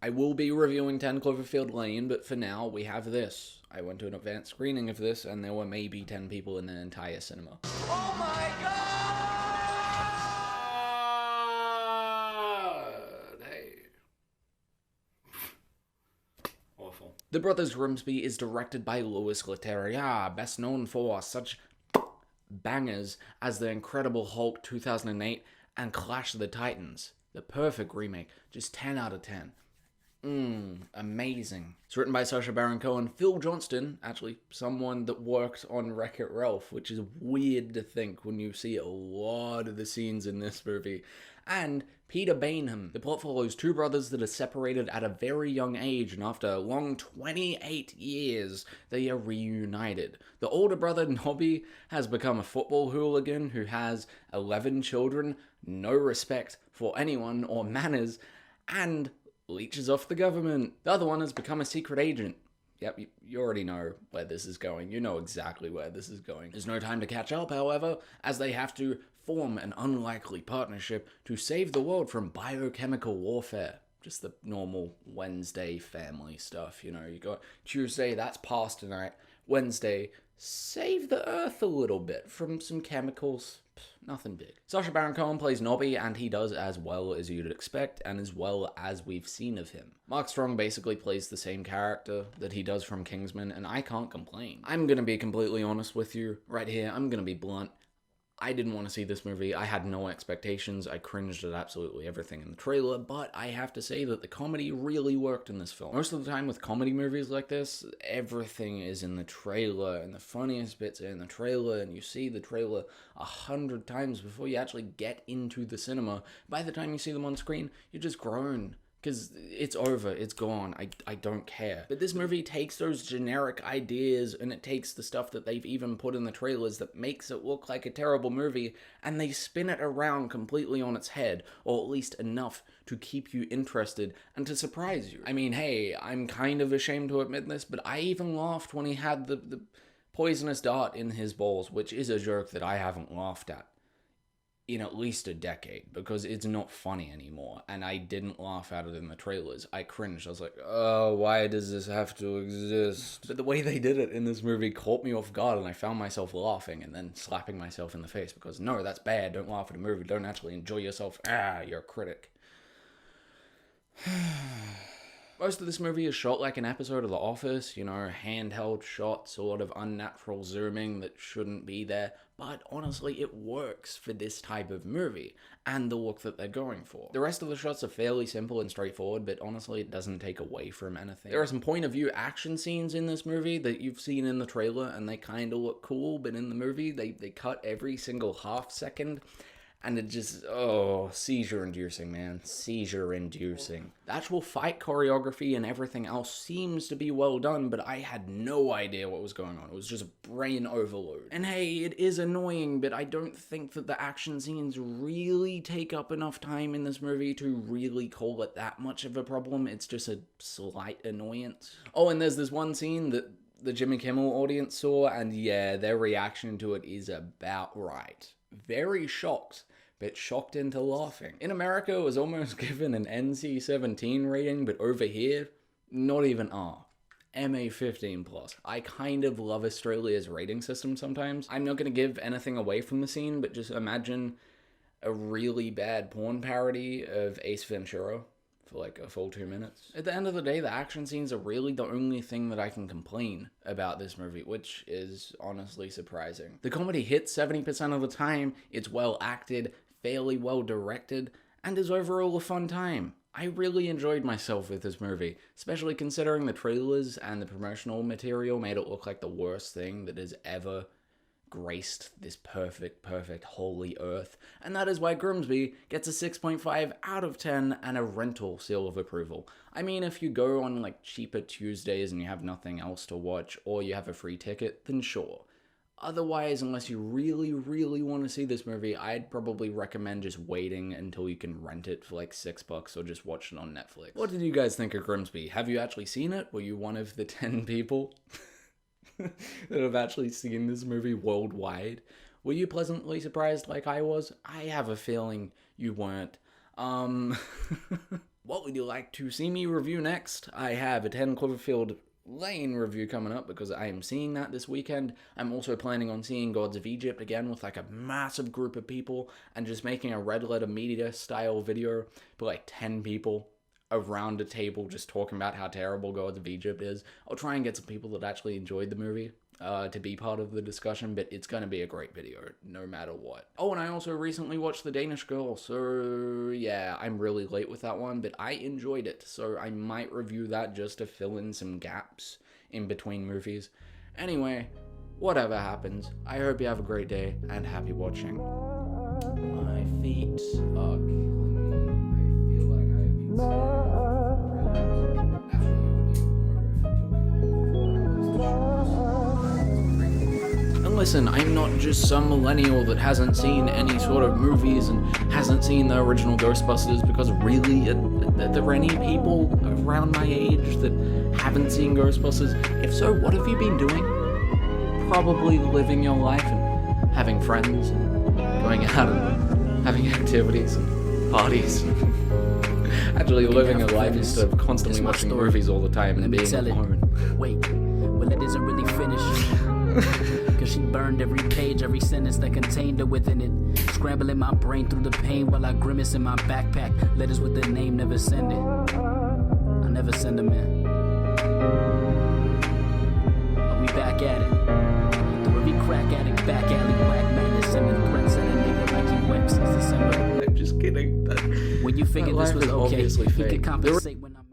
I will be reviewing 10 Cloverfield Lane, but for now, we have this. I went to an advanced screening of this, and there were maybe 10 people in the entire cinema. Oh my god! Hey. Awful. The Brothers Grimsby is directed by Louis Leterrier, best known for such bangers as The Incredible Hulk 2008 and Clash of the Titans. The perfect remake, just 10 out of 10. Amazing. It's written by Sacha Baren Cohen, Phil Johnston, actually someone that worked on Wreck-It Ralph, which is weird to think when you see a lot of the scenes in this movie, and Peter Bainham. The plot follows two brothers that are separated at a very young age, and after a long 28 years, they are reunited. The older brother, Nobby, has become a football hooligan who has 11 children, no respect for anyone or manners, and leeches off the government. The other one has become a secret agent. Yep, you already know where this is going. You know exactly where this is going. There's no time to catch up, however, as they have to form an unlikely partnership to save the world from biochemical warfare. Just the normal Wednesday family stuff, you know. You got Tuesday, that's past tonight. Wednesday, save the earth a little bit from some chemicals. Nothing big. Sacha Baron Cohen plays Nobby, and he does as well as you'd expect, and as well as we've seen of him. Mark Strong basically plays the same character that he does from Kingsman, and I can't complain. I'm gonna be completely honest with you right here. I'm gonna be blunt. I didn't want to see this movie. I had no expectations. I cringed at absolutely everything in the trailer, but I have to say that the comedy really worked in this film. Most of the time with comedy movies like this, everything is in the trailer, and the funniest bits are in the trailer, and you see the trailer 100 times before you actually get into the cinema. By the time you see them on screen, you just groan. Because it's over, it's gone, I don't care. But this movie takes those generic ideas, and it takes the stuff that they've even put in the trailers that makes it look like a terrible movie, and they spin it around completely on its head, or at least enough to keep you interested and to surprise you. I mean, hey, I'm kind of ashamed to admit this, but I even laughed when he had the poisonous dart in his balls, which is a joke that I haven't laughed at in at least a decade, because it's not funny anymore, and I didn't laugh at it in the trailers. I cringed. I was like, oh, why does this have to exist? But the way they did it in this movie caught me off guard, and I found myself laughing and then slapping myself in the face, because no, that's bad. Don't laugh at a movie. Don't actually enjoy yourself. You're a critic. Most of this movie is shot like an episode of The Office, you know, handheld shots, a lot of unnatural zooming that shouldn't be there, but honestly, it works for this type of movie, and the look that they're going for. The rest of the shots are fairly simple and straightforward, but honestly, it doesn't take away from anything. There are some point-of-view action scenes in this movie that you've seen in the trailer, and they kind of look cool, but in the movie, they cut every single half second, and it just, seizure-inducing, man. Seizure-inducing. The actual fight choreography and everything else seems to be well done, but I had no idea what was going on. It was just brain overload. And hey, it is annoying, but I don't think that the action scenes really take up enough time in this movie to really call it that much of a problem. It's just a slight annoyance. Oh, and there's this one scene that the Jimmy Kimmel audience saw, and yeah, their reaction to it is about right. Very shocked, but shocked into laughing. In America, it was almost given an NC-17 rating, but over here, not even R. MA15+. I kind of love Australia's rating system sometimes. I'm not going to give anything away from the scene, but just imagine a really bad porn parody of Ace Ventura for like a full 2 minutes. At the end of the day, the action scenes are really the only thing that I can complain about this movie, which is honestly surprising. The comedy hits 70% of the time, it's well acted, fairly well directed, and is overall a fun time. I really enjoyed myself with this movie, especially considering the trailers and the promotional material made it look like the worst thing that has ever graced this perfect holy earth, and that is why Grimsby gets a 6.5 out of 10 and a rental seal of approval. I mean, if you go on like cheaper Tuesdays and you have nothing else to watch, or you have a free ticket, then sure. Otherwise, unless you really want to see this movie, I'd probably recommend just waiting until you can rent it for like $6 or just watch it on Netflix. What did you guys think of Grimsby? Have you actually seen it? Were you one of the 10 people that have actually seen this movie worldwide? Were you pleasantly surprised like I was? I have a feeling you weren't. What would you like to see me review next? I have a 10 Cloverfield Lane review coming up because I am seeing that this weekend. I'm also planning on seeing Gods of Egypt again with like a massive group of people and just making a Red Letter Media style video for like 10 people around a table just talking about how terrible Gods of Egypt is. I'll try and get some people that actually enjoyed the movie to be part of the discussion, but it's going to be a great video no matter what. Oh, and I also recently watched The Danish Girl, so yeah, I'm really late with that one, but I enjoyed it, so I might review that just to fill in some gaps in between movies. Anyway, whatever happens, I hope you have a great day, and happy watching. My feet are killing me. I feel like I've been saying listen, I'm not just some millennial that hasn't seen any sort of movies and hasn't seen the original Ghostbusters, because really, are there any people around my age that haven't seen Ghostbusters? If so, what have you been doing? Probably living your life and having friends and going out and having activities and parties. Actually living a life instead of constantly watching movies all the time and being alone. Wait, well, it isn't really finished. Cause she burned every page, every sentence that contained her within it. Scrambling my brain through the pain while I grimace in my backpack. Letters with the name never send it. I never send them in. Are we back at it? Through every crack addict, back alley, whack madness, and threats at a nigga like he wept since December. I'm just kidding. When you figured this was okay, you could compensate when I'm